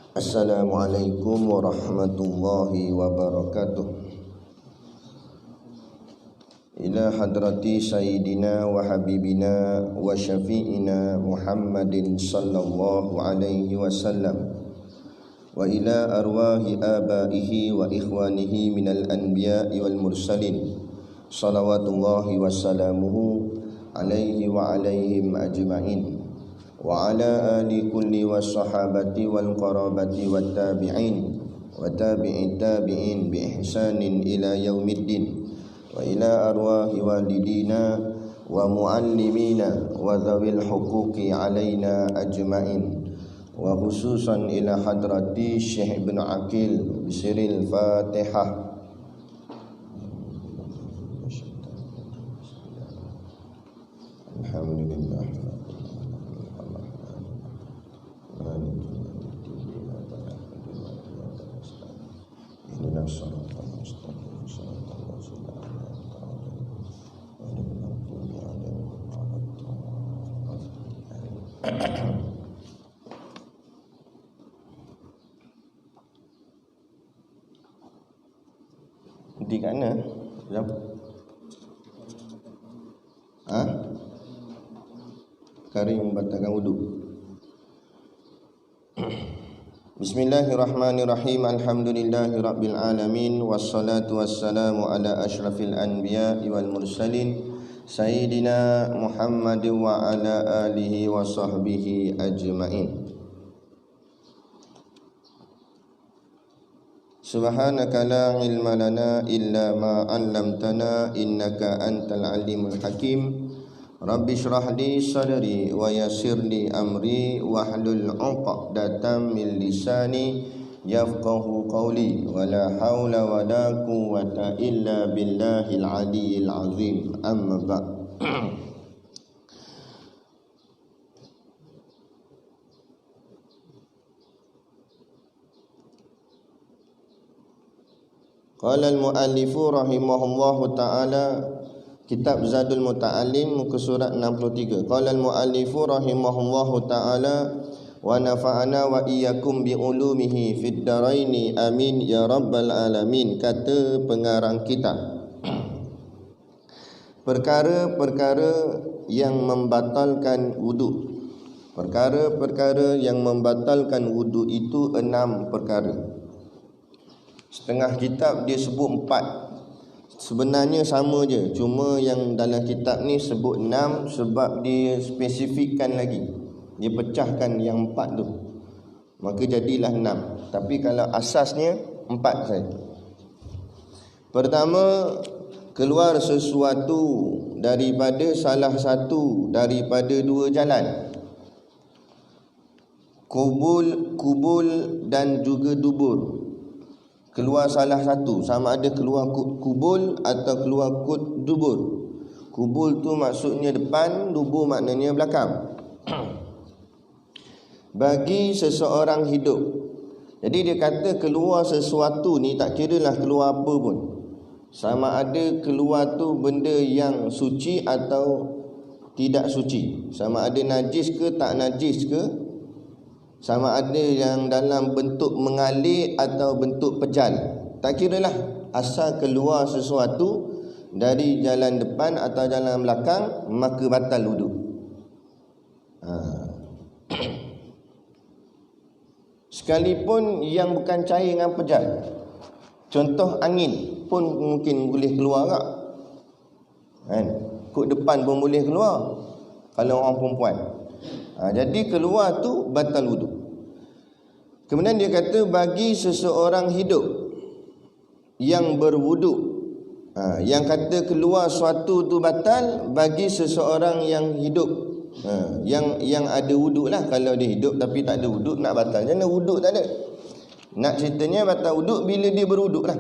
Assalamualaikum warahmatullahi wabarakatuh. Ila hadrati sayyidina wa habibina wa syafi'ina Muhammadin sallallahu alaihi wasallam wa ila arwahi abaihi wa ikhwanihi minal anbiya'i wal mursalin salawatullahi wassalamuhu alaihi wa alaihim ajma'in wa ala ali kulli wassahabati wal qarabati wat tabi'in wa tabi'it tabi'in bi ihsanin ila yaumiddin wa ila arwahi walidina wa muallimina wa dhawil huquqi alaina ajma'in wa khususan ila hadrati Syekh Ibn Aqil bisiril Fatihah. Alhamdulillah di kana? Kari membatalkan wudu. Bismillahirrahmanirrahim. Alhamdulillahi rabbil alamin. Wassalatu wassalamu ala ashrafil anbiya'i wal mursalin Sayyidina Muhammad wa ala alihi wa sahbihi ajma'in. Subhanaka la ilma lana illa ma 'allamtana innaka antal alimul hakim. Rabbi shrah li sadri wa yassir li amri wahlul 'uqdatam min lisani yafqahu qawli wa la haula wa la quwwata illa billahil aliyyil azim. Amma ba'd. Qala al-muallifu rahimahullahu ta'ala, kitab Zadul Muta'allim muka surat 63. Qala al-muallifu rahimahullahu ta'ala wa nafa'ana wa iyyakum bi ulumihi fid dharaini amin ya rabbal alamin. Kata pengarang kitab, perkara-perkara yang membatalkan wudu. Perkara-perkara yang membatalkan wudu itu 6 perkara. Setengah kitab dia sebut 4. Sebenarnya sama je, cuma yang dalam kitab ni sebut 6 sebab dia spesifikkan lagi. Dia pecahkan yang 4 tu, maka jadilah 6. Tapi kalau asasnya 4 saja. Pertama, keluar sesuatu daripada salah satu daripada 2 jalan, kubul dan juga dubur. Keluar salah satu, sama ada keluar kubul atau keluar dubur. Kubul tu maksudnya depan, dubur maknanya belakang. Bagi seseorang hidup. Jadi dia kata keluar sesuatu ni tak kiralah keluar apa pun. Sama ada keluar tu benda yang suci atau tidak suci, sama ada najis ke tak najis ke, sama ada yang dalam bentuk mengalir atau bentuk pejal. Tak kiralah, asal keluar sesuatu dari jalan depan atau jalan belakang, maka batal wudu. Sekalipun yang bukan cair dengan pejal, contoh angin pun mungkin boleh keluar tak? Kok depan pun boleh keluar kalau orang perempuan. Jadi keluar tu batal wudu. Kemudian dia kata bagi seseorang hidup yang berwudu. Yang kata keluar suatu tu batal bagi seseorang yang hidup. Yang ada wudu lah. Kalau dia hidup tapi tak ada wudu, nak batal macam mana? Wudu tak ada. Nak ceritanya batal wudu bila dia berwudu lah.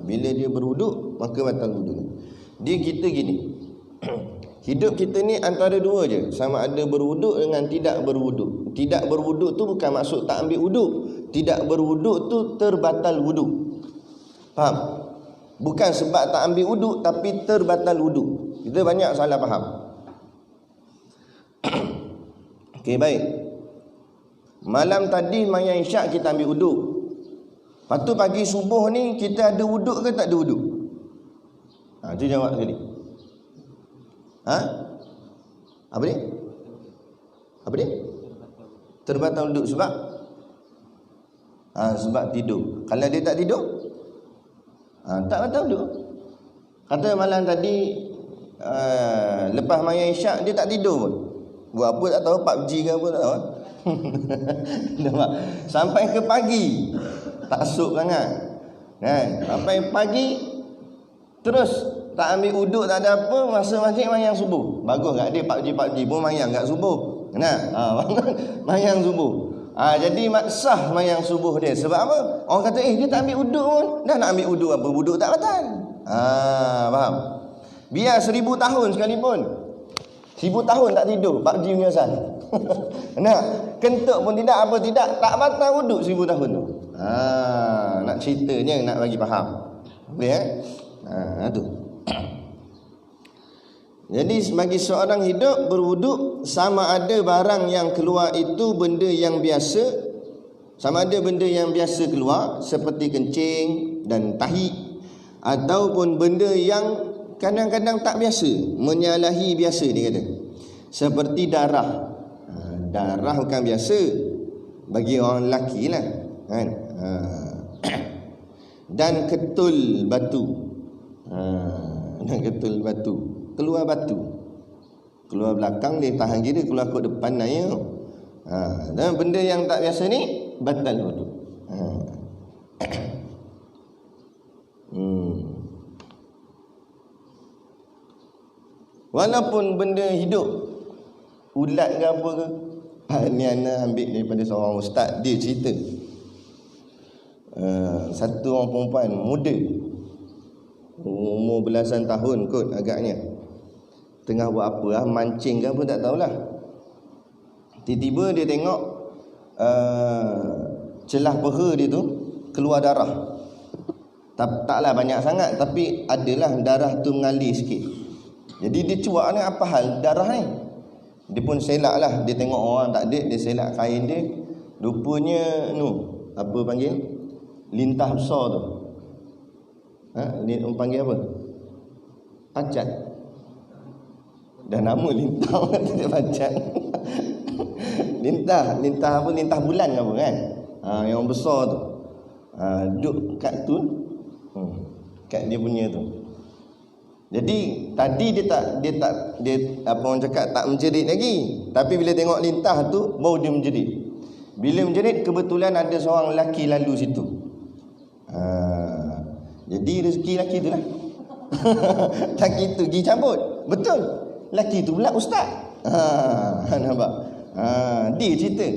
Bila dia berwudu maka batal wudu. Dia kita gini. Hidup kita ni antara 2 je, sama ada berwuduk dengan tidak berwuduk. Tidak berwuduk tu bukan maksud tak ambil wuduk. Tidak berwuduk tu terbatal wuduk. Faham? Bukan sebab tak ambil wuduk tapi terbatal wuduk. Kita banyak salah faham. Okey, baik. Malam tadi mayang isyak kita ambil wuduk. Lepas tu pagi subuh ni kita ada wuduk ke tak ada wuduk? Tu jawab sekali. Apa dia? Apa dia? Terbatal wuduk sebab sebab tidur. Kalau dia tak tidur, tak batal wuduk. Kata malam tadi lepas mayang isyak dia tak tidur pun. Buat apa tak tahu, PUBG ke apa tak tahu. Nampak? Sampai ke pagi taksub sangat kan? Sampai pagi terus tak ambil wuduk, tak ada apa, masa masjid mayang subuh. Bagus kat dia PUBG pun mayang kat subuh. Kena mayang subuh. Jadi sah mayang subuh dia. Sebab apa? Orang kata dia tak ambil wuduk pun. Dah nak ambil wuduk apa? Wuduk tak batal. Faham? Biar 1000 tahun sekalipun, 1000 tahun tak tidur, PUBG punya asal. Nak kentut pun tidak, apa tidak, tak batal wuduk 1000 tahun tu. Nak ceritanya, nak bagi faham. Boleh tu. Jadi bagi seorang hidup berwuduk, sama ada barang yang keluar itu benda yang biasa, sama ada benda yang biasa keluar seperti kencing dan tahi, ataupun benda yang kadang-kadang tak biasa, menyalahi biasa dia kata. Seperti darah. Darah bukan biasa bagi orang lelaki lah kan. Dan ketul batu. Dan ketul batu. Keluar batu. Keluar belakang dia tahan kiri, keluar kot depan aja. Dan benda yang tak biasa ni batal wuduk. Walaupun benda hidup, ulat ke apa ke. Ni Ana ambil daripada seorang ustaz, dia cerita. Satu orang perempuan muda, umur belasan tahun kot agaknya, tengah buat apa mancing ke apa tak tahulah. Tiba-tiba dia tengok celah peha dia tu keluar darah. Taklah banyak sangat, tapi adalah darah tu mengalir sikit. Jadi dia cuak ni, apa hal darah ni? Dia pun selak lah. Dia tengok orang tak ada, dia selak kain dia. Rupanya apa panggil? Lintah besar tu. Dia panggil apa? Pacat. Dah nama lintah tak pacat. Lintah apa? Lintah bulan ke apa kan? Yang besar tu. Duduk kat tu. Kat dia punya tu. Jadi tadi dia apa orang cakap, tak menjerit lagi. Tapi bila tengok lintah tu baru dia menjerit. Bila menjerit, kebetulan ada seorang lelaki lalu situ. Jadi rezeki lelaki tu lah. Lelaki tu pergi cabut. Betul. Lelaki tu pula ustaz. Nampak? Dia cerita.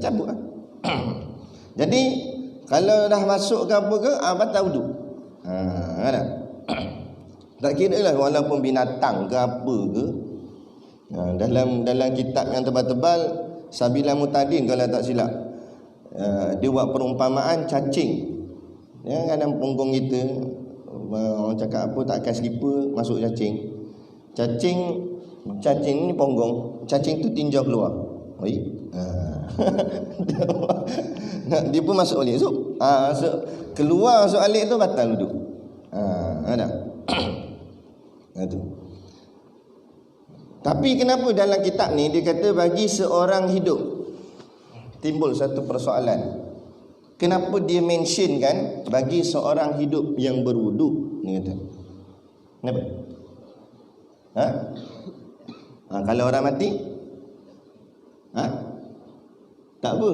Cabut lah. Jadi kalau dah masuk ke apa ke, batal wuduk. Ada. Tak kira lah walaupun binatang ke apa ke. Dalam kitab yang tebal-tebal, Sabila Mutadin kalau tak silap, dia buat perumpamaan cacing. Kadang punggung kita, orang cakap apa, tak akan slipper, masuk cacing. Cacing ni punggung, cacing tu tinjau keluar. Dia pun masuk alik. Keluar masuk alik tu batal wuduk. Ada. Itu. Tapi kenapa dalam kitab ni dia kata bagi seorang hidup, timbul satu persoalan. Kenapa dia mentionkan bagi seorang hidup yang berwuduk? Dia kata. Kenapa? Kalau orang mati? Tak apa.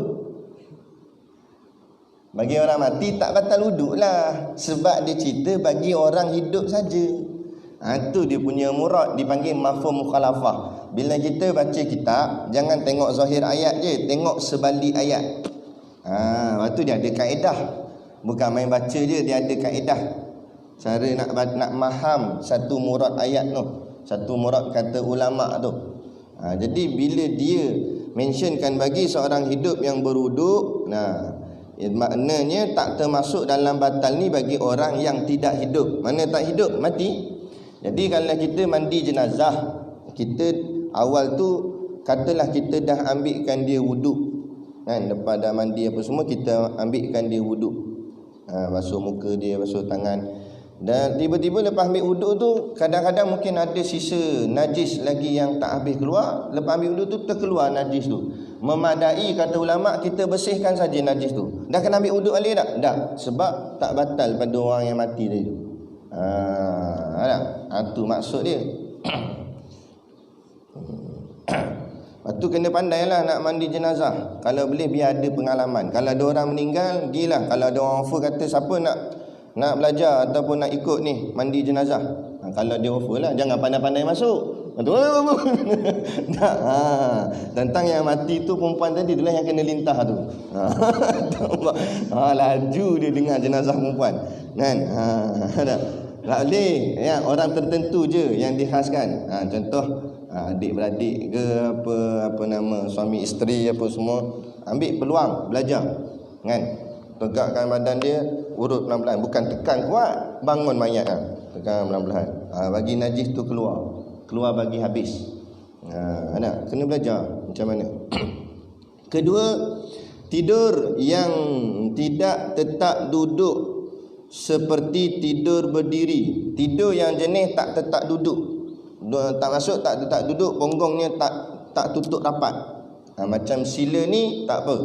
Bagi orang mati tak batal wuduk lah. Sebab dia cerita bagi orang hidup saja. Itu dia punya murad, dipanggil mafhum mukhalafah. Bila kita baca kitab, jangan tengok zahir ayat je, tengok sebalik ayat. Lepas tu dia ada kaedah. Bukan main baca je, dia ada kaedah. Cara nak faham satu murad ayat tu, satu murad kata ulama tu. Jadi bila dia mentionkan bagi seorang hidup yang berwuduk, maknanya tak termasuk dalam batal ni bagi orang yang tidak hidup. Mana tak hidup? Mati. Jadi kalau kita mandi jenazah, kita awal tu katalah kita dah ambilkan dia wuduk. kan, lepas dah mandi apa semua, kita ambilkan dia wuduk. Basuh muka dia, basuh tangan. Dan tiba-tiba lepas ambil wuduk tu, kadang-kadang mungkin ada sisa najis lagi yang tak habis keluar. Lepas ambil wuduk tu terkeluar najis tu. Memadai, kata ulama, kita bersihkan saja najis tu. Dah kena ambil wuduk balik tak? Tak. Sebab tak batal pada orang yang mati tadi tu. Tu maksud dia. Lepas tu kena pandailah nak mandi jenazah. Kalau boleh biar ada pengalaman. Kalau ada orang meninggal, gilah. Kalau ada orang offer kata siapa nak belajar ataupun nak ikut ni mandi jenazah. Kalau dia offer lah, jangan pandai-pandai masuk. Tak. Tentang yang mati tu perempuan tadi itulah yang kena lintah tu. Laju dia dengar jenazah perempuan. Kan? Tak boleh. Ya, orang tertentu je yang dikhaskan. Contoh adik-beradik ke apa nama, suami isteri apa semua, ambil peluang belajar, kan, tegakkan badan dia, urut pelan-pelan, bukan tekan kuat, bangun mayat, tekan pelan-pelan, bagi najis tu keluar bagi habis. Kena belajar macam mana. Kedua, tidur yang tidak tetap duduk seperti tidur berdiri. Tidur yang jenis tak tetap duduk, tak masuk, tak tetap duduk, ponggongnya tak tutup rapat. Macam sila ni tak apa,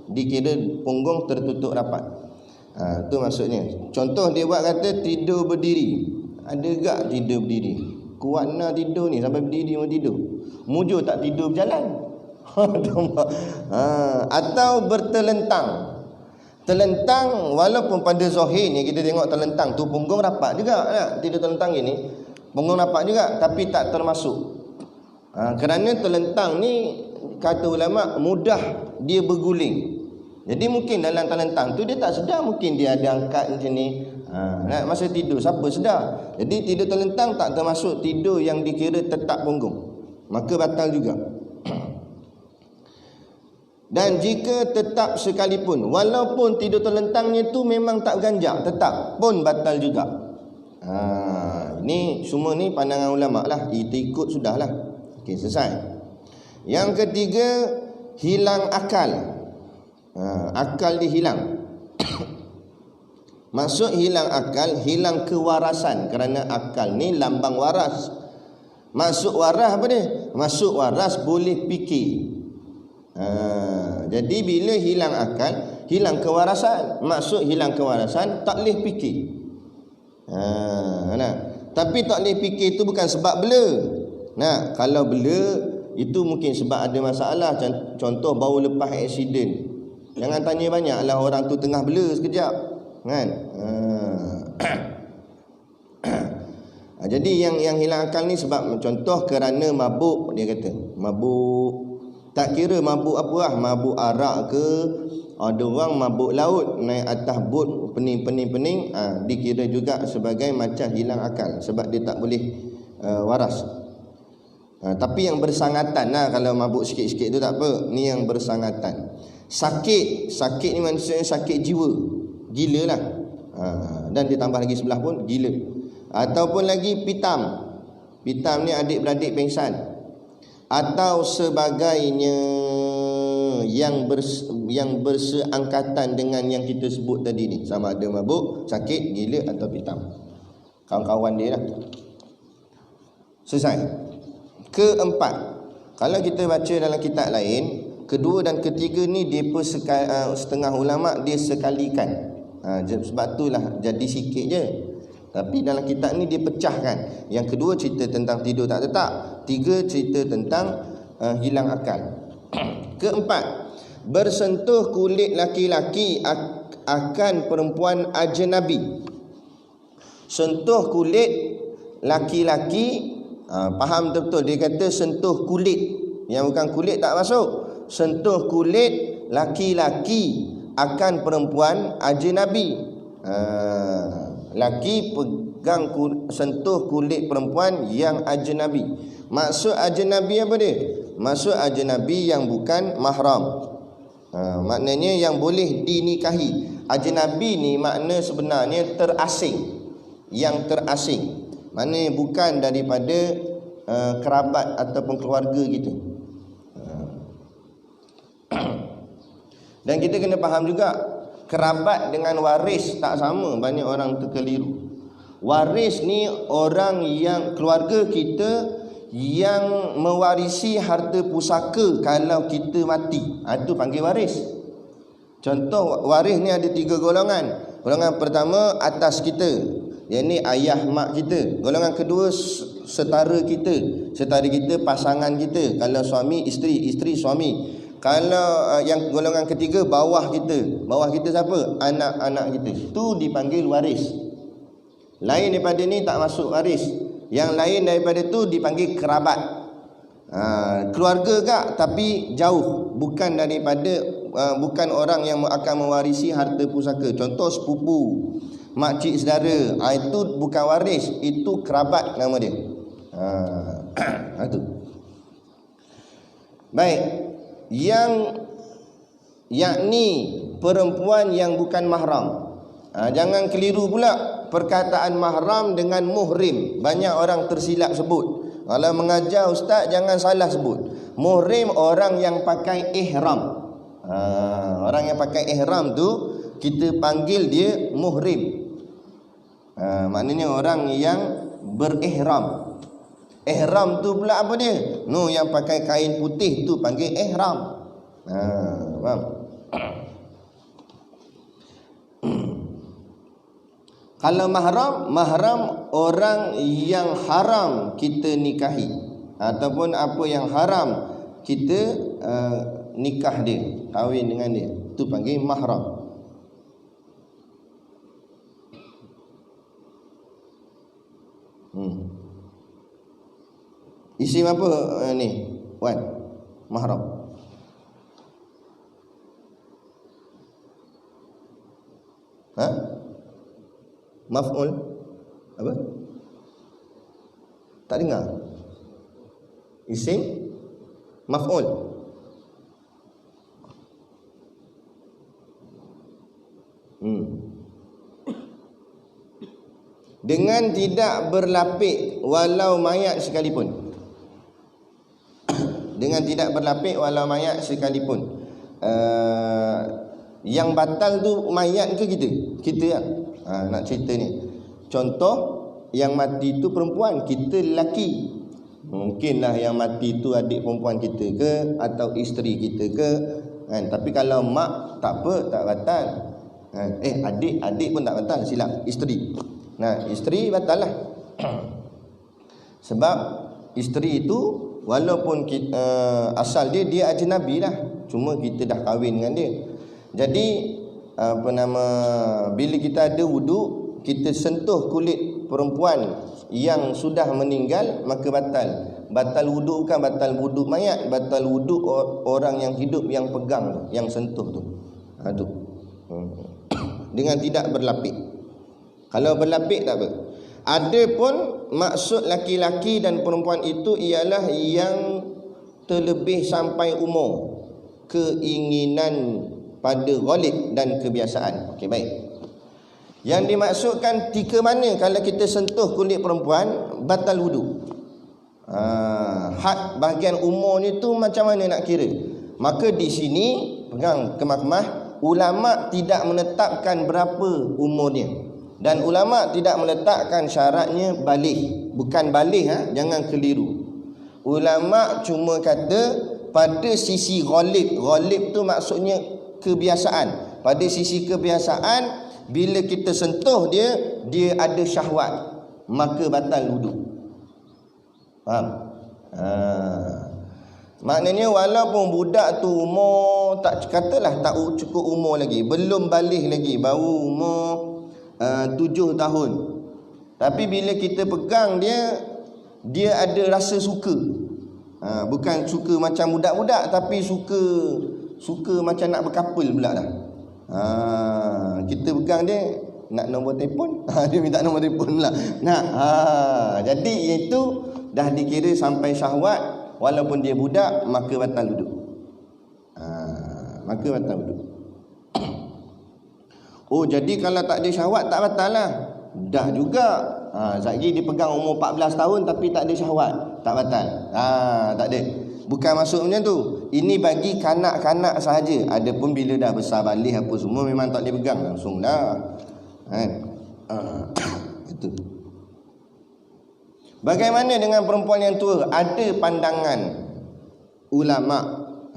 dikira punggung tertutup rapat. Tu maksudnya. Contoh dia buat kata tidur berdiri. Ada gak tidur berdiri? Kuat nak tidur ni sampai berdiri mau tidur. Mujur tak tidur berjalan. Atau bertelentang. Telentang, walaupun pada zahirnya kita tengok telentang tu punggung rapat juga, tidur telentang gini, punggung rapat juga, tapi tak termasuk. Kerana telentang ni kata ulama mudah dia berguling. Jadi mungkin dalam telentang tu dia tak sedar, mungkin dia ada angkat macam ni. Masa tidur siapa sedar. Jadi tidur telentang tak termasuk tidur yang dikira tetap punggung, maka batal juga. Dan jika tetap sekalipun, walaupun tidur telentangnya tu memang tak ganjak, tetap pun batal juga. Ini semua ni pandangan ulama lah, kita ikut sudahlah. Okey, selesai. Yang ketiga, hilang akal. Akal dia hilang. Maksud hilang akal, hilang kewarasan. Kerana akal ni lambang waras. Maksud waras apa dia? Maksud waras boleh fikir. Jadi bila hilang akal, hilang kewarasan. Maksud hilang kewarasan, tak boleh fikir. Tapi tak boleh fikir itu bukan sebab bela. Kalau bela itu mungkin sebab ada masalah. Contoh baru lepas aksiden, jangan tanya banyak lah, orang tu tengah bela sekejap, kan? Jadi yang hilang akal ni sebab contoh kerana mabuk, dia kata mabuk. Tak kira mabuk apa lah, mabuk arak ke, ada orang mabuk laut, naik atas bot pening, dikira juga sebagai macam hilang akal, sebab dia tak boleh waras. Tapi yang bersangatan lah, kalau mabuk sikit-sikit tu tak apa, ni yang bersangatan. Sakit ni maksudnya sakit jiwa, gila lah. Dan ditambah lagi sebelah pun gila. Ataupun lagi pitam ni adik-beradik pengsan, atau sebagainya yang berseangkatan dengan yang kita sebut tadi ni, sama ada mabuk, sakit, gila atau pitam, kawan-kawan dia lah. Selesai. Keempat, kalau kita baca dalam kitab lain, kedua dan ketiga ni dia setengah ulama dia sekalikan. Sebab itulah jadi sikit je. Tapi dalam kitab ni dia pecahkan. Yang kedua cerita tentang tidur tak tetap, tiga cerita tentang hilang akal. Keempat, bersentuh kulit laki-laki akan perempuan ajnabi. Sentuh kulit laki-laki, faham betul, dia kata sentuh kulit, yang bukan kulit tak masuk. Sentuh kulit laki-laki akan perempuan ajnabi. Laki pegang sentuh kulit perempuan yang ajnabi. Maksud ajnabi apa dia? Maksud ajnabi yang bukan mahram. Maknanya yang boleh dinikahi. Ajnabi ni makna sebenarnya terasing, yang terasing, maknanya bukan daripada kerabat ataupun keluarga gitu. Dan kita kena faham juga, kerabat dengan waris tak sama. Banyak orang terkeliru. Waris ni orang yang, keluarga kita yang mewarisi harta pusaka kalau kita mati. Itu panggil waris. Contoh waris ni ada 3 golongan. Golongan pertama atas kita, yang ni ayah mak kita. Golongan kedua setara kita. Setara kita pasangan kita. Kalau suami isteri, isteri suami. Kalau yang golongan ketiga bawah kita. Bawah kita siapa? Anak-anak kita. Itu dipanggil waris. Lain daripada ni tak masuk waris. Yang lain daripada tu dipanggil kerabat. Keluarga kak tapi jauh, bukan daripada bukan orang yang akan mewarisi harta pusaka. Contoh sepupu, makcik saudara, itu bukan waris, itu kerabat nama dia. Itu. Baik. Yang yakni perempuan yang bukan mahram. Jangan keliru pula perkataan mahram dengan muhrim. Banyak orang tersilap sebut. Kalau mengajar ustaz jangan salah sebut. Muhrim orang yang pakai ihram. Orang yang pakai ihram tu kita panggil dia muhrim. Maknanya orang yang berihram. Ihram tu pula apa dia? Yang pakai kain putih tu panggil ihram. Faham? Kalau mahram orang yang haram kita nikahi, ataupun apa yang haram kita nikah dia, kahwin dengan dia, itu panggil mahram. Isim apa ni? Wan, mahram. Maf'ul apa? Tak dengar. Isim maf'ul. Dengan tidak berlapik walau mayat sekalipun. Dengan tidak berlapik walau mayat sekalipun. Yang batal tu mayat ke kita? Kita lah. Nak cerita ni. Contoh yang mati tu perempuan, kita lelaki. Mungkinlah yang mati tu adik perempuan kita ke, atau isteri kita ke, kan? Tapi kalau mak tak apa, tak batal. Adik pun tak batal, silap. Isteri. Nah, isteri batal lah. Sebab isteri itu walaupun kita, asal dia ajnabi lah, cuma kita dah kahwin dengan dia. Jadi bila kita ada wuduk, kita sentuh kulit perempuan yang sudah meninggal, maka batal. Batal wuduk bukan batal wuduk mayat, batal wuduk orang yang hidup yang pegang, yang sentuh tu. Tu. Dengan tidak berlapik. Kalau berlapik tak apa. Ada pun maksud laki-laki dan perempuan itu ialah yang terlebih sampai umur, keinginan pada ghalib dan kebiasaan. Okey, baik. Yang dimaksudkan tika mana kalau kita sentuh kulit perempuan batal wudu. Had bahagian umur ni tu macam mana nak kira? Maka di sini pegang kemah-kemah, ulama tidak menetapkan berapa umurnya, dan ulama tidak meletakkan syaratnya baligh. Bukan baligh, jangan keliru. Ulama cuma kata pada sisi ghalib. Ghalib tu maksudnya kebiasaan. Pada sisi kebiasaan, bila kita sentuh dia ada syahwat, maka batal wuduk. Faham? Maknanya walaupun budak tu umur tak, katalah tak cukup umur lagi, belum balik lagi, baru umur 7 tahun, tapi bila kita pegang dia ada rasa suka. Bukan suka macam budak-budak, tapi suka macam nak berkapal pula dah. Kita pegang dia, nak nombor telefon, dia minta nombor telefon pula. Jadi itu dah dikira sampai syahwat, walaupun dia budak, maka batal wuduk. Maka batal wuduk. Oh, jadi kalau tak ada syahwat tak batal lah. Dah juga. Zaki dia pegang umur 14 tahun tapi tak ada syahwat, tak batal. Tak ada. Bukan maksud macam tu. ini bagi kanak-kanak sahaja. Adapun bila dah besar balik apa semua memang tak boleh pegang langsung dah. Kan? Itu. Bagaimana dengan perempuan yang tua? Ada pandangan ulama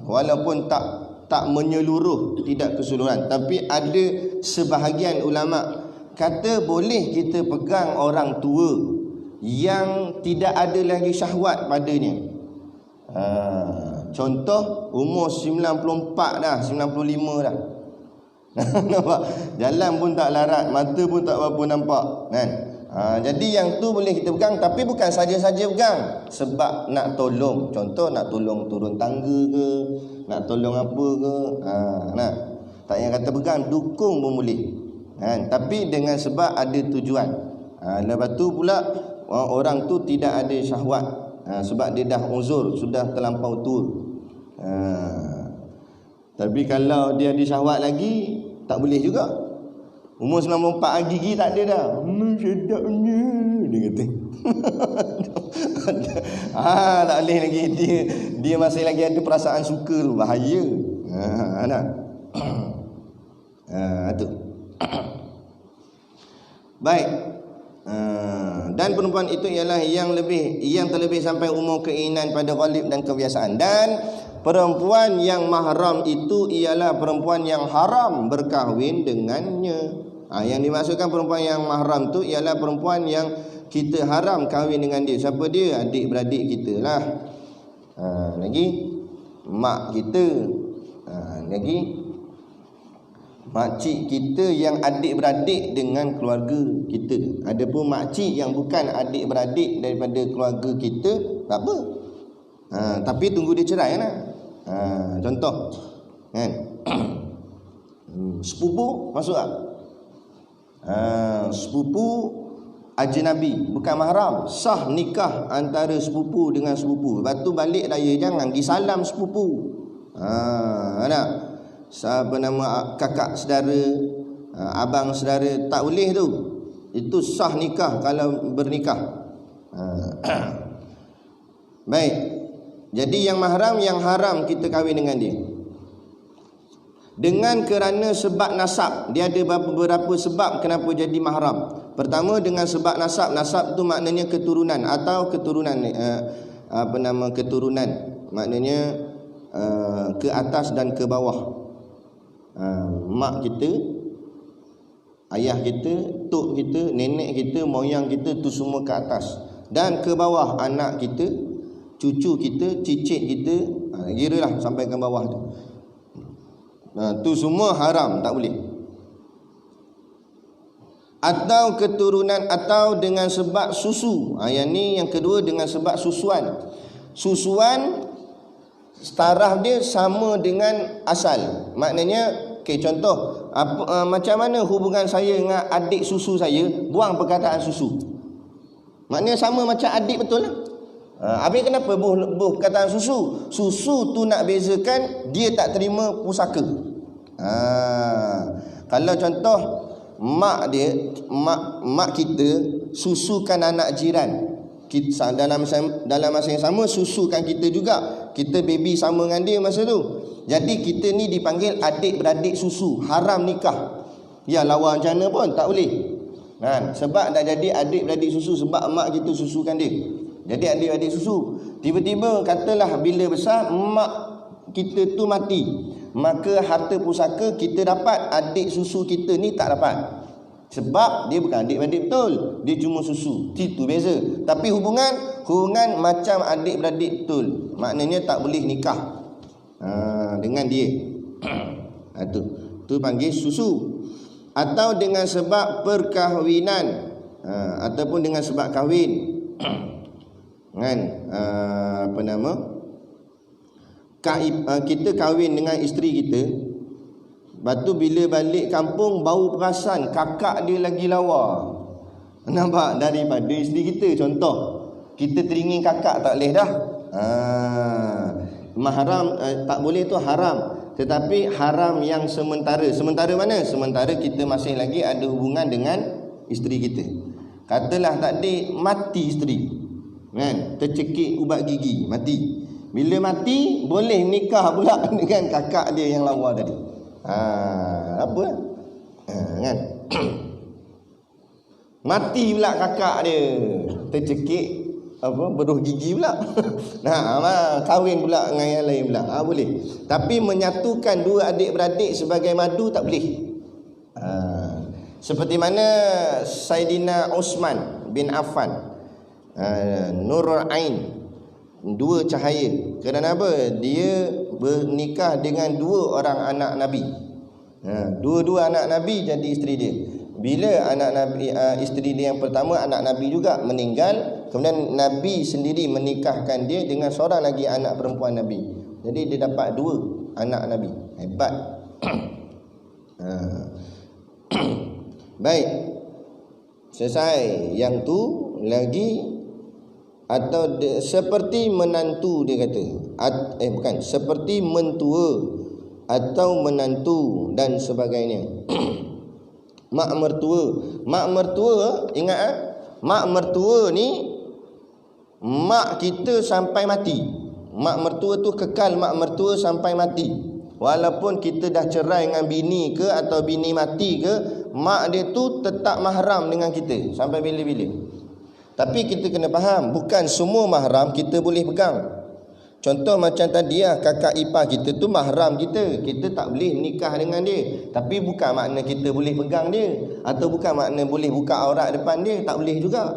walaupun tak menyeluruh, tidak keseluruhan, tapi ada sebahagian ulama kata boleh kita pegang orang tua yang tidak ada lagi syahwat padanya. Contoh umur 94 dah, 95 dah. Nampak? Jalan pun tak larat, mata pun tak apa nampak, kan? Jadi yang tu boleh kita pegang, tapi bukan saja-saja pegang, sebab nak tolong. Contoh nak tolong turun tangga ke, nak tolong apa ke, nak. Tak payah kata pegang, dukung pun boleh. Kan? Tapi dengan sebab ada tujuan. Lepas tu pula orang tu tidak ada syahwat, sebab dia dah uzur, sudah terlampau tua. Tapi kalau dia ada syahwat lagi, tak boleh juga. Umur 94 gigi tak ada dah. Sedapnya dia kata. Tak boleh lagi, dia masih lagi ada perasaan suka tu, bahaya. Nak. Tu. Baik. Dan perempuan itu ialah yang terlebih sampai umur keinginan pada ghalib dan kebiasaan. Dan perempuan yang mahram itu ialah perempuan yang haram berkahwin dengannya. Yang dimaksudkan perempuan yang mahram tu ialah perempuan yang kita haram kahwin dengan dia. Siapa dia? Adik-beradik kita lah. Lagi mak kita. Lagi makcik kita yang adik-beradik dengan keluarga kita. Ada pun makcik yang bukan adik-beradik daripada keluarga kita, tak apa. Tapi tunggu dia cerai lah. Contoh kan? Sepupu masuk tak? Sepupu ajnabi, bukan mahram, sah nikah antara sepupu dengan sepupu. Lepas tu balik raya jangan pergi salam sepupu. Nak apa nama, kakak saudara, abang saudara, tak boleh tu. Itu sah nikah kalau bernikah. Baik. Jadi yang mahram, yang haram kita kahwin dengan dia dengan kerana sebab nasab. Dia ada beberapa sebab kenapa jadi mahram. Pertama dengan sebab nasab. Nasab tu maknanya keturunan atau keturunan keturunan maknanya ke atas dan ke bawah. Mak kita, ayah kita, tok kita, nenek kita, moyang kita, tu semua ke atas dan ke bawah, anak kita, cucu kita, cicit kita, kiralah sampai ke bawah tu. Tu semua haram, tak boleh. Atau keturunan, atau dengan sebab susu. Yang ni yang kedua, dengan sebab susuan. Susuan taraf dia sama dengan asal. Maknanya, contoh macam mana hubungan saya dengan adik susu saya, buang perkataan susu. Maknanya sama macam adik betul lah. Habis kenapa buh perkataan susu? Susu tu nak bezakan dia tak terima pusaka. Kalau contoh mak kita susukan anak jiran, kita dalam masa yang sama susukan kita juga. Kita baby sama dengan dia masa tu. Jadi kita ni dipanggil adik-beradik susu, haram nikah. Ya lawa macam mana pun tak boleh. Sebab dah jadi adik-beradik susu, sebab mak kita susukan dia. Jadi adik-adik susu. Tiba-tiba katalah bila besar mak kita tu mati, maka harta pusaka kita dapat, adik susu kita ni tak dapat. Sebab dia bukan adik-beradik betul, dia cuma susu. Itu beza. Tapi hubungan macam adik-beradik betul. Maknanya tak boleh nikah dengan dia. Tu panggil susu. Atau dengan sebab perkahwinan, ataupun dengan sebab kahwin. Kan kita kahwin dengan isteri kita, lepas tu bila balik kampung bau perasan kakak dia lagi lawa, nampak, daripada isteri kita. Contoh kita teringin kakak, tak boleh dah. Mahram tak boleh tu haram. Tetapi haram yang sementara. Sementara mana? Sementara kita masih lagi ada hubungan dengan isteri kita. Katalah tadi mati isteri, kan, tercekik ubat gigi, mati. Bila mati boleh nikah pula dengan kakak dia yang lawa tadi. Apa? Kan? Mati pula kakak dia, tercekik beruh gigi pula. Kahwin pula dengan yang lain pula. Boleh. Tapi menyatukan dua adik-beradik sebagai madu tak boleh. Seperti mana Saidina Uthman bin Affan, Nurul Ain, dua cahaya. Kerana apa? Dia bernikah dengan dua orang anak Nabi. Dua-dua anak Nabi jadi isteri dia. Bila anak Nabi, isteri dia yang pertama anak Nabi juga meninggal, kemudian Nabi sendiri menikahkan dia dengan seorang lagi anak perempuan Nabi. Jadi dia dapat dua anak Nabi. Hebat. Baik. Selesai. Yang tu lagi, atau seperti menantu dia kata. Bukan, seperti mentua atau menantu dan sebagainya. Mak mertua, ingat mak mertua ni mak kita sampai mati. Mak mertua tu kekal mak mertua sampai mati. Walaupun kita dah cerai dengan bini ke atau bini mati ke, mak dia tu tetap mahram dengan kita sampai bila-bila. Tapi kita kena faham, bukan semua mahram kita boleh pegang. Contoh macam tadi kakak ipar kita tu mahram kita, kita tak boleh menikah dengan dia. Tapi bukan makna kita boleh pegang dia, atau bukan makna boleh buka aurat depan dia, tak boleh juga.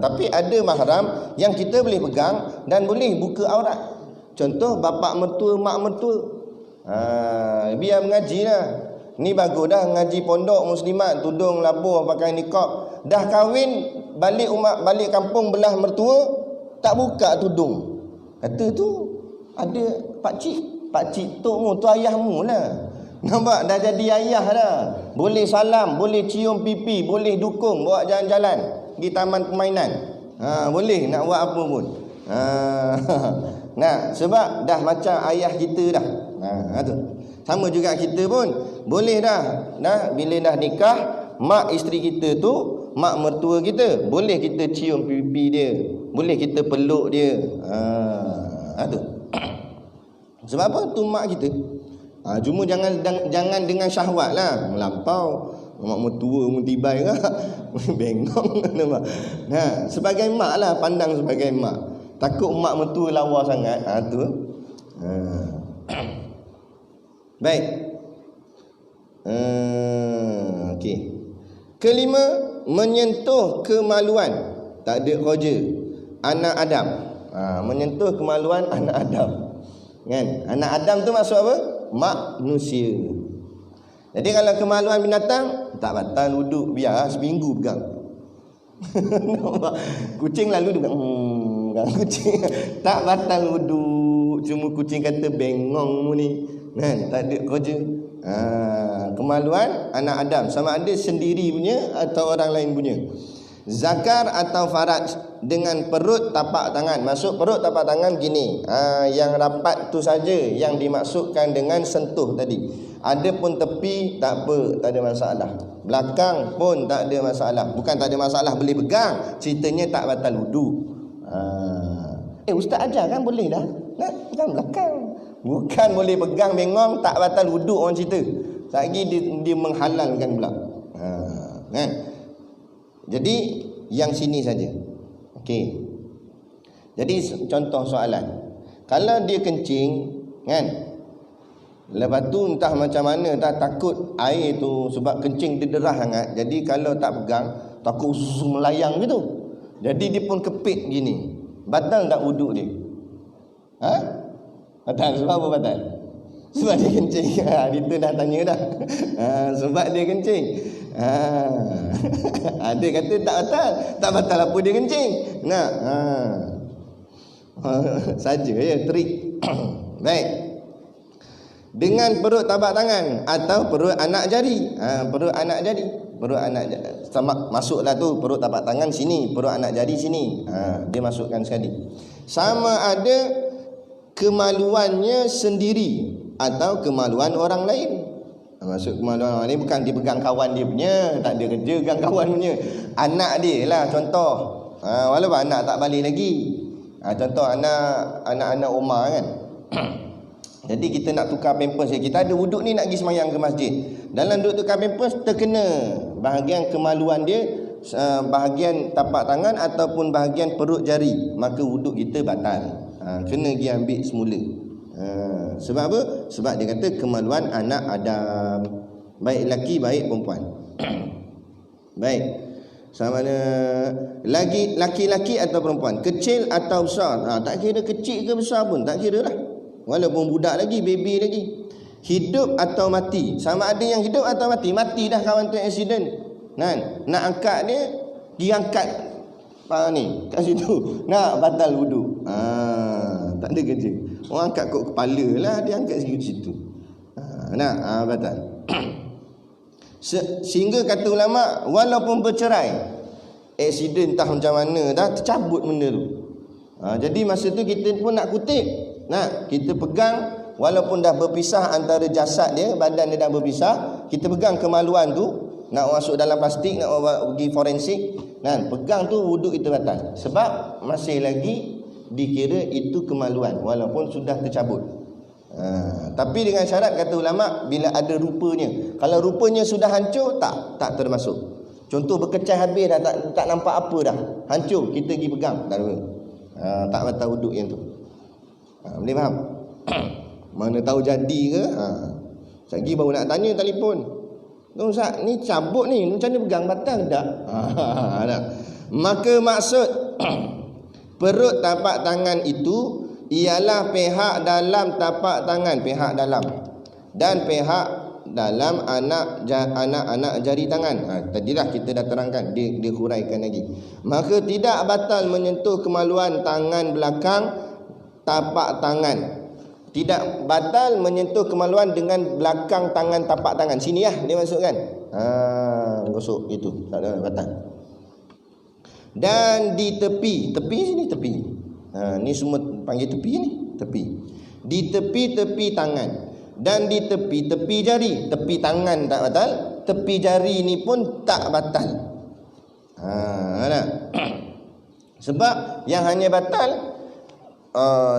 Tapi ada mahram yang kita boleh pegang dan boleh buka aurat. Contoh bapak mertua, mak mertua. Biar mengaji lah. Ni bagus dah ngaji pondok muslimat, tudung labuh pakai niqab. Dah kahwin, balik kampung belah mertua, tak buka tudung. Kata tu ada pakcik tok tu ayahmu lah. Nampak dah jadi ayah dah. Boleh salam, boleh cium pipi, boleh dukung, bawa jalan-jalan, pergi taman permainan. Boleh nak buat apa pun. Sebab dah macam ayah kita dah. Tu. Sama juga kita pun boleh dah bila dah nikah, mak isteri kita tu, mak mertua kita, boleh kita cium pipi dia, boleh kita peluk dia. Tu. Sebab apa? Tu mak kita. Cuma jangan dengan syahwat lah, melampau. Mak mertua mentibai ke bengong. Sebagai mak lah, pandang sebagai mak. Takut mak mertua lawa sangat. Tu. Baik. Okey. Kelima, menyentuh kemaluan. Tak ada roja. Anak Adam. Menyentuh kemaluan anak Adam. Kan? Anak Adam tu maksud apa? Manusia. Jadi kalau kemaluan binatang, tak batal wuduk, biar seminggu pegang. Kucing lalu dia kucing tak batal wuduk, cuma kucing kata bengong ni. Kan? Tak ada kerja. Kemaluan anak Adam, sama ada sendiri punya atau orang lain punya. Zakar atau faraj dengan perut tapak tangan. Masuk perut tapak tangan gini. Yang rapat tu saja yang dimaksudkan dengan sentuh tadi. Ada pun tepi tak apa, tak ada masalah. Belakang pun tak ada masalah. Bukan tak ada masalah boleh pegang, ceritanya tak batal wuduk. Ustaz ajar kan boleh dah. Pegang belakang. Bukan boleh pegang bengong tak batal wuduk orang cerita. Lagi dia menghalalkan pula. Kan? Jadi yang sini saja. Okey. Jadi contoh soalan. Kalau dia kencing, kan? Lepas tu entah macam mana, takut air tu sebab kencing dia derah sangat. Jadi kalau tak pegang, takut melayang gitu. Jadi dia pun kepit gini. Batal tak wuduk dia? Batal. Sebab apa batal? Sebab dia kencing. Kita dah tanya dah. Sebab dia kencing. Ada kata tak batal. Tak batal apa dia kencing. Saja ya trik. Baik. Dengan perut tapak tangan atau perut anak jari. Perut anak jari. Perut anak jari. Masuklah tu perut tapak tangan sini, perut anak jari sini. Dia masukkan sekali. Sama ada kemaluannya sendiri atau kemaluan orang lain. Maksud kemaluan orang lain bukan dipegang kawan dia punya, tak ada kerja pegang kawan punya. Anak dia lah contoh. Walaupun anak tak balik lagi. Contoh anak-anak Umar kan. Jadi kita nak tukar pampers, kita ada wuduk ni nak pergi semayang ke masjid. Dalam duduk tukar pampers terkena bahagian kemaluan dia, bahagian tapak tangan ataupun bahagian perut jari, maka wuduk kita batal. Kena pergi ambil semula. Sebab apa? Sebab dia kata kemaluan anak Adam, baik lelaki baik perempuan. Baik. Sama ada lagi laki-laki atau perempuan, kecil atau besar, tak kira kecil ke besar pun tak kira lah, walaupun budak lagi, baby lagi. Hidup atau mati, sama ada yang hidup atau mati. Mati dah kawan tu aksiden kan, nak angkat dia diangkat ni kat situ, nak batal wuduk. Tak ada kerja, orang angkat kot kepala lah, dia angkat situ. Batal. Sehingga kata ulama, walaupun bercerai, aksiden entah macam mana, dah tercabut benda tu. Jadi masa tu kita pun nak kutip, kita pegang, walaupun dah berpisah antara jasad dia, badan dia dah berpisah, kita pegang kemaluan tu, nak masuk dalam plastik, nak pergi forensik, pegang tu, wuduk kita batal. Sebab masih lagi dikira itu kemaluan walaupun sudah tercabut. Tapi dengan syarat kata ulama, bila ada rupanya. Kalau rupanya sudah hancur, tak termasuk. Contoh berkecai habis dah, tak nampak apa dah, hancur, kita pergi pegang, tak batal wuduk yang tu. Boleh faham? Mana tahu jadi ke? Sekejap baru nak tanya telefon, Ustaz ni cabut ni, macam mana pegang, batal tak? Maka maksud perut tapak tangan itu ialah pihak dalam tapak tangan, pihak dalam, dan pihak dalam anak-anak jari tangan. Tadilah kita dah terangkan, dia huraikan lagi. Maka tidak batal menyentuh kemaluan tangan belakang tapak tangan. Tidak batal menyentuh kemaluan dengan belakang tangan tapak tangan. Sini dia masukkan. Gosok itu, tak ada batal. Dan di tepi sini, tepi. Ni semua panggil tepi ni, tepi. Di tepi-tepi tangan dan di tepi-tepi jari. Tepi tangan tak batal, tepi jari ni pun tak batal. Sebab yang hanya batal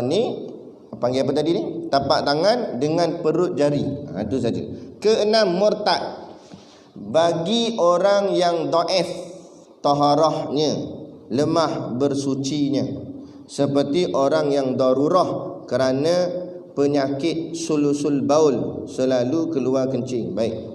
ni panggil apa tadi ni? Tapak tangan dengan perut jari. Itu saja. Keenam, murtad. Bagi orang yang dhaif taharahnya, lemah bersucinya, seperti orang yang darurah kerana penyakit sulusul baul, selalu keluar kencing. Baik.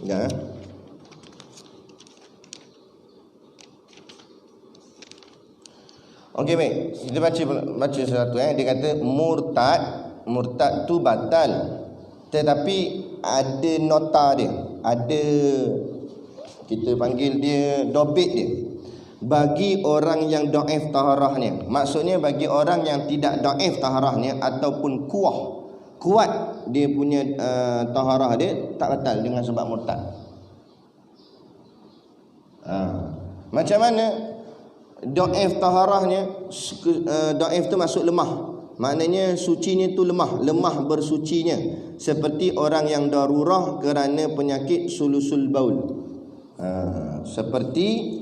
Ya. Okey, baik. Kita baca satu dia kata murtad tu batal. Tetapi ada nota dia. Ada, kita panggil dia dobit dia. Bagi orang yang dhaif taharahnya. Maksudnya bagi orang yang tidak dhaif taharahnya ataupun kuat dia punya taharah dia, tak batal dengan sebab murtad. Macam mana dhaif taharahnya? Dhaif tu maksud lemah. Maknanya sucinya tu lemah bersucinya, seperti orang yang darurah kerana penyakit sulusul baul. Seperti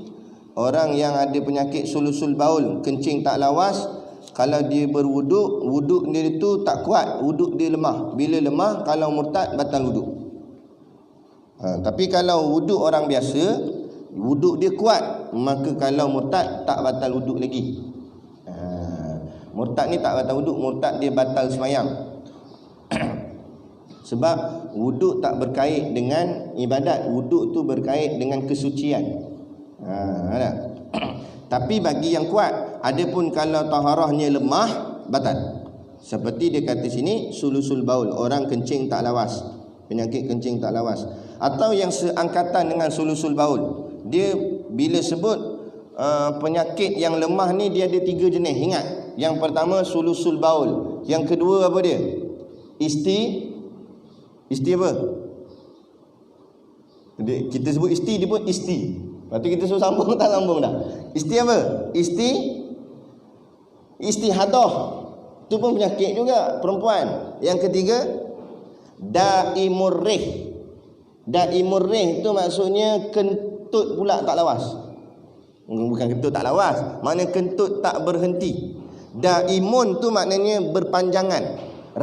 orang yang ada penyakit sulusul baul, kencing tak lawas. Kalau dia berwuduk, wuduk dia tu tak kuat, wuduk dia lemah. Bila lemah, kalau murtad batal wuduk. Tapi kalau wuduk orang biasa, wuduk dia kuat, maka kalau murtad tak batal wuduk lagi. Murtad ni tak batal wuduk, murtad dia batal semayang. Sebab wuduk tak berkait dengan ibadat, wuduk tu berkait dengan kesucian. Tapi bagi yang kuat, adapun kalau taharahnya lemah, batal. Seperti dia kata sini, sulusul baul, orang kencing tak lawas, penyakit kencing tak lawas. Atau yang seangkatan dengan sulusul baul. Dia bila sebut penyakit yang lemah ni, dia ada 3 jenis. Ingat, yang pertama sulusul baul, yang kedua apa dia? Isti apa? Kita sebut isti, dia pun isti. Lepas tu kita suruh sambung tak sambung dah. Apa? Istihadah. Tu pun penyakit juga perempuan. Yang ketiga, daimur rih. Daimur rih tu maksudnya kentut pula tak lawas. Bukan kentut tak lawas, maknanya kentut tak berhenti. Daimun tu maknanya berpanjangan.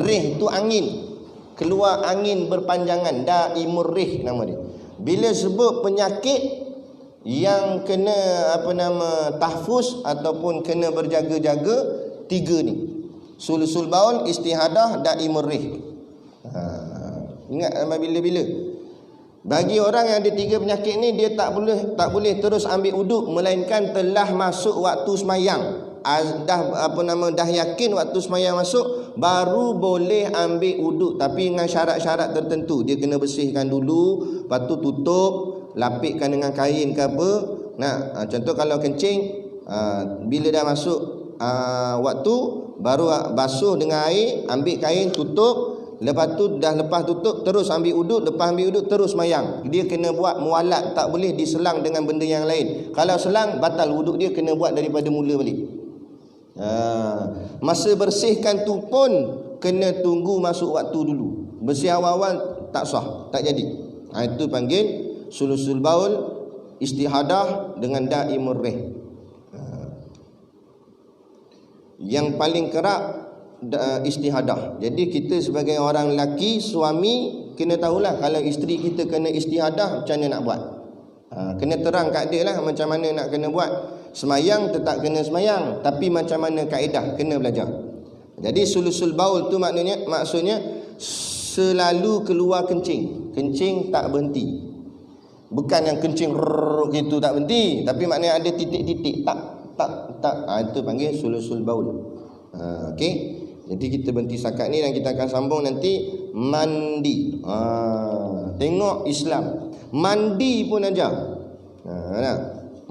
Rih tu angin, keluar angin berpanjangan. Daimur rih nama dia. Bila sebut penyakit yang kena tahfuz ataupun kena berjaga-jaga, tiga ni: sulusul baul, istihadah, daimur rih. Ingat sampai bila-bila. Bagi orang yang ada tiga penyakit ni, dia tak boleh terus ambil uduk, melainkan telah masuk waktu semayang. Dah yakin waktu semayang masuk, baru boleh ambil uduk, tapi dengan syarat-syarat tertentu. Dia kena bersihkan dulu, lepas tu tutup, lapikkan dengan kain ke apa. Contoh kalau kencing, bila dah masuk waktu, baru basuh dengan air, ambil kain, tutup. Lepas tu dah lepas tutup, terus ambil uduk. Lepas ambil uduk, terus mayang. Dia kena buat mualat, tak boleh diselang dengan benda yang lain. Kalau selang, batal uduk dia, kena buat daripada mula balik. Masa bersihkan tu pun kena tunggu masuk waktu dulu. Bersih awal-awal tak sah, tak jadi. Itu panggil sulusul baul, istihadah dengan daimur rih. Yang paling kerap istihadah. Jadi kita sebagai orang lelaki, suami, kena tahulah kalau isteri kita kena istihadah, macam mana nak buat. Kena terang kat dia lah macam mana nak kena buat. Semayang tetap kena semayang, tapi macam mana kaedah, kena belajar. Jadi sulusul baul tu maksudnya selalu keluar kencing. Kencing tak berhenti. Bukan yang kencing gitu tak berhenti, tapi maknanya ada titik-titik tak. Itu panggil sulusul baul. Okey. Jadi kita berhenti setakat ni dan kita akan sambung nanti mandi. Tengok Islam. Mandi pun ajar.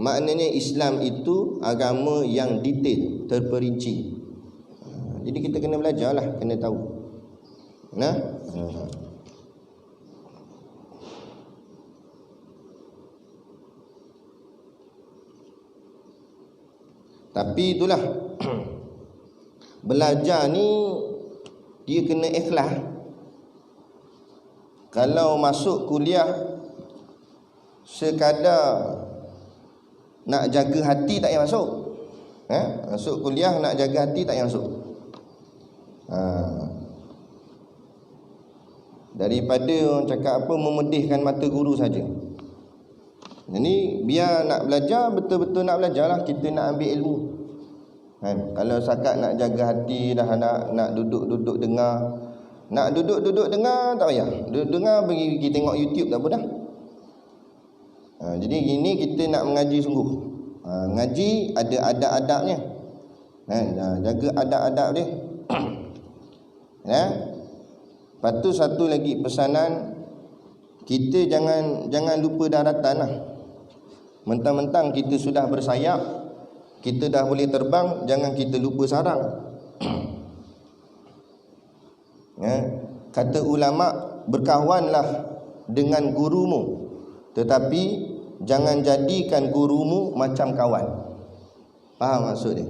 Maknanya Islam itu agama yang detail, terperinci. Jadi kita kena belajarlah, kena tahu. Tapi itulah belajar ni dia kena ikhlas. Kalau masuk kuliah sekadar nak jaga hati, tak payah masuk. Masuk kuliah nak jaga hati, tak payah masuk. Daripada orang cakap apa, memedihkan mata guru saja. Jadi biar nak belajar, betul-betul nak belajarlah. Kita nak ambil ilmu. Kalau sakat nak jaga hati dah, nak duduk-duduk dengar. Nak duduk-duduk dengar tak payah. Duduk dengar, pergi tengok YouTube tak apa dah. Jadi gini kita nak mengaji sungguh. Ngaji ada adab-adabnya. Jaga adab-adab dia. Lepas tu satu lagi pesanan, kita jangan lupa daratan lah. Mentang-mentang kita sudah bersayap, kita dah boleh terbang, jangan kita lupa sarang. Kata ulama, berkawanlah dengan gurumu, tetapi jangan jadikan gurumu macam kawan. Faham maksud dia?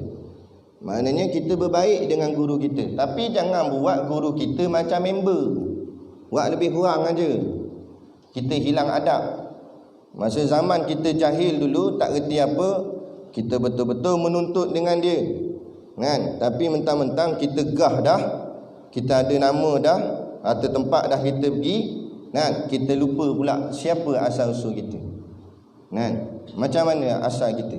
Maknanya kita berbaik dengan guru kita, tapi jangan buat guru kita macam member. Buat lebih kurang aja. Kita hilang adab. Masa zaman kita jahil dulu, tak reti apa, kita betul-betul menuntut dengan dia. Tapi mentang-mentang kita gah dah, kita ada nama dah, atau tempat dah kita pergi, kita lupa pula siapa asal usul kita. Macam mana asal kita?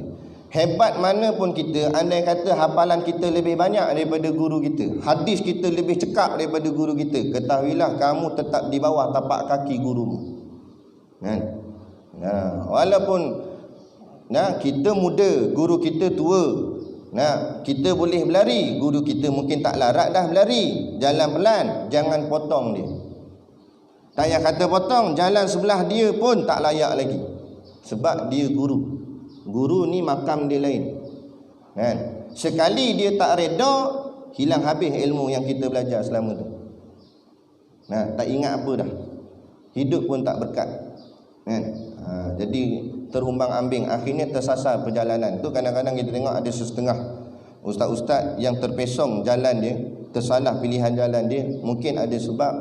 Hebat mana pun kita, andai kata hafalan kita lebih banyak daripada guru kita, hadis kita lebih cekap daripada guru kita, ketahuilah kamu tetap di bawah tapak kaki gurumu. Walaupun kita muda, guru kita tua, kita boleh berlari, guru kita mungkin tak larat dah berlari, jalan pelan, jangan potong dia. Tak payah kata potong, jalan sebelah dia pun tak layak lagi, sebab dia guru. Guru ni makam dia lain. Sekali dia tak reda, hilang habis ilmu yang kita belajar selama tu. Tak ingat apa dah, hidup pun tak berkat. Jadi terumbang-ambing, akhirnya tersasar perjalanan. Tu kadang-kadang kita tengok ada setengah ustaz-ustaz yang terpesong jalan dia, tersalah pilihan jalan dia. Mungkin ada sebab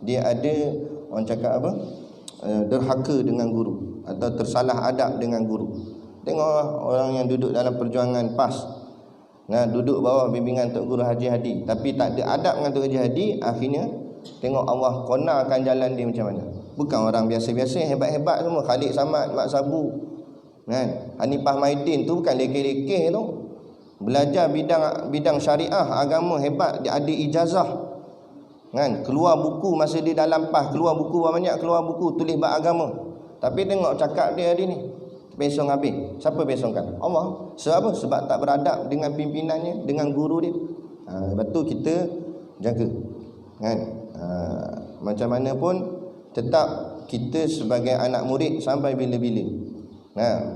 dia ada, orang cakap apa, derhaka dengan guru atau tersalah adab dengan guru. Tengok orang yang duduk dalam perjuangan PAS, duduk bawah bimbingan Tok Guru Haji Hadi, tapi tak ada adab dengan Tok Haji Hadi, akhirnya tengok Allah konarkan jalan dia macam mana. Bukan orang biasa-biasa, hebat-hebat semua. Khalid Samad, Mak Sabu, Hanifah Maidin tu bukan lekeh-lekeh tu. Belajar bidang syariah, agama, hebat, dia ada ijazah. Keluar buku masa dia dalam PAS, keluar buku banyak, keluar buku tulis bab agama. Tapi tengok cakap dia hari ni, pesong habis. Siapa pesongkan? Allah. Sebab apa? Sebab tak beradab dengan pimpinannya, dengan guru dia. Lepas tu kita jaga. Macam mana pun tetap kita sebagai anak murid sampai bila-bila.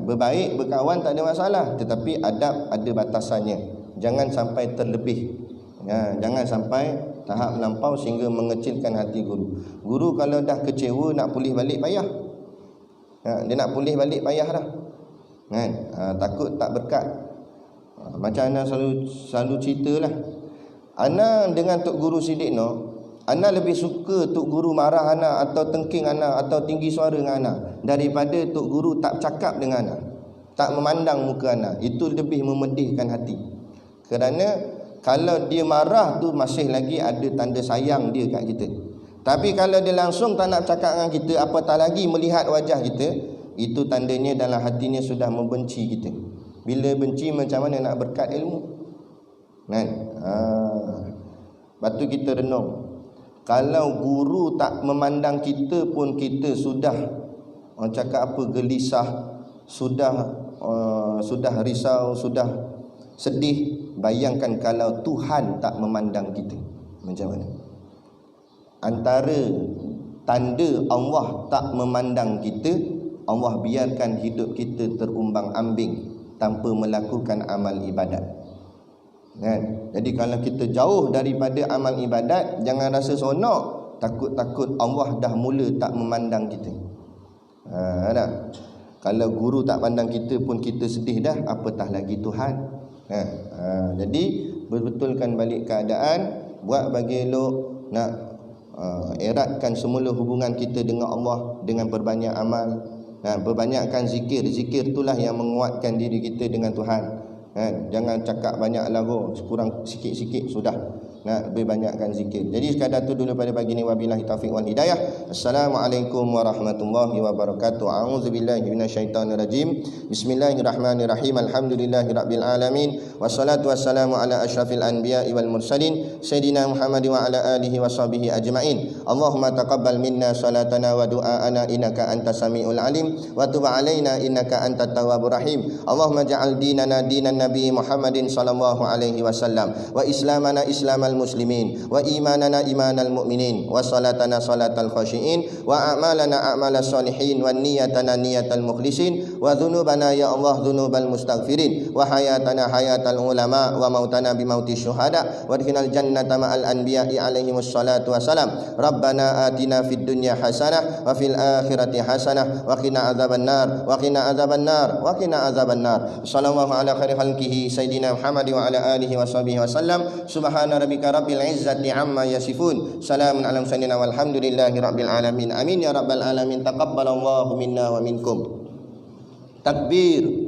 Berbaik, berkawan tak ada masalah, tetapi adab ada batasannya. Jangan sampai terlebih. Jangan sampai tahap melampau sehingga mengecilkan hati guru. Guru kalau dah kecewa nak pulih balik payah. Dia nak pulih balik payah dah. Takut tak berkat. Macam Ana selalu ceritalah. Ana dengan Tok Guru Siddiq Noh, Ana lebih suka Tok Guru marah Ana atau tengking Ana atau tinggi suara dengan Ana daripada Tok Guru tak cakap dengan Ana, tak memandang muka Ana. Itu lebih memedihkan hati. Kerana kalau dia marah tu masih lagi ada tanda sayang dia kat kita. Tapi kalau dia langsung tak nak cakap dengan kita, apatah lagi melihat wajah kita, itu tandanya dalam hatinya sudah membenci kita. Bila benci macam mana nak berkat ilmu? Lepas tu kita renung. Kalau guru tak memandang kita pun kita sudah, orang cakap apa, gelisah, sudah risau, sudah sedih. Bayangkan kalau Tuhan tak memandang kita, macam mana? Antara tanda Allah tak memandang kita, Allah biarkan hidup kita terumbang-ambing tanpa melakukan amal ibadat. Jadi kalau kita jauh daripada amal ibadat, jangan rasa seronok, takut-takut Allah dah mula tak memandang kita. Kalau guru tak pandang kita pun kita sedih dah, apatah lagi Tuhan. Jadi berbetulkan balik keadaan, buat bagi elok, nak eratkan semula hubungan kita dengan Allah dengan berbanyak amal. Perbanyakkan zikir. Zikir itulah yang menguatkan diri kita dengan Tuhan. Jangan cakap banyak lagu, kurang sikit-sikit sudah. Lebih banyakkan zikir. Jadi sekadar tu dulu pada pagi ni. Wabillahi taufiq wal hidayah. Assalamualaikum warahmatullahi wabarakatuh. A'udzubillahi minasyaitonirrajim. Bismillahirrahmanirrahim. Alhamdulillahirabbil alamin. Wassalatu wassalamu ala asyrafil anbiya'i wal mursalin sayyidina Muhammad wa ala alihi washabihi ajmain. Allahumma taqabbal minna salatana wa du'aana innaka antas samiul alim wa tub alaina innaka antat tawwabur rahim. Allahumma ja'al dinana dinan nabi Muhammadin sallallahu alaihi wasallam wa islamana islamal muslimin wa imanana imanal mu'minin wa salatana salatal khashiin wa a'malana a'malas salihin wa niyatana niyatal mukhlisin wa dhunubana ya Allah dhunubal mustaghfirin wa hayatana hayatal ulama wa mautana bimauti syuhada wa adkhilnal jannata ma'al anbiya'i alaihimus salatu wassalam. Rabbana atina fid dunya hasanah wa fil akhirati hasanah wa qina adzabannar wa qina adzabannar wa qina adzabannar. Sallallahu ala khairi khalqihi sayyidina Muhammad wa ala alihi washabihi wasallam. Subhana rabbika rabbil izzati amma yasifun, salamun ala mursalin walhamdulillahi rabbil alamin. Amin ya rabbal alamin. Taqabbalallahu minna wa minkum. Takbir.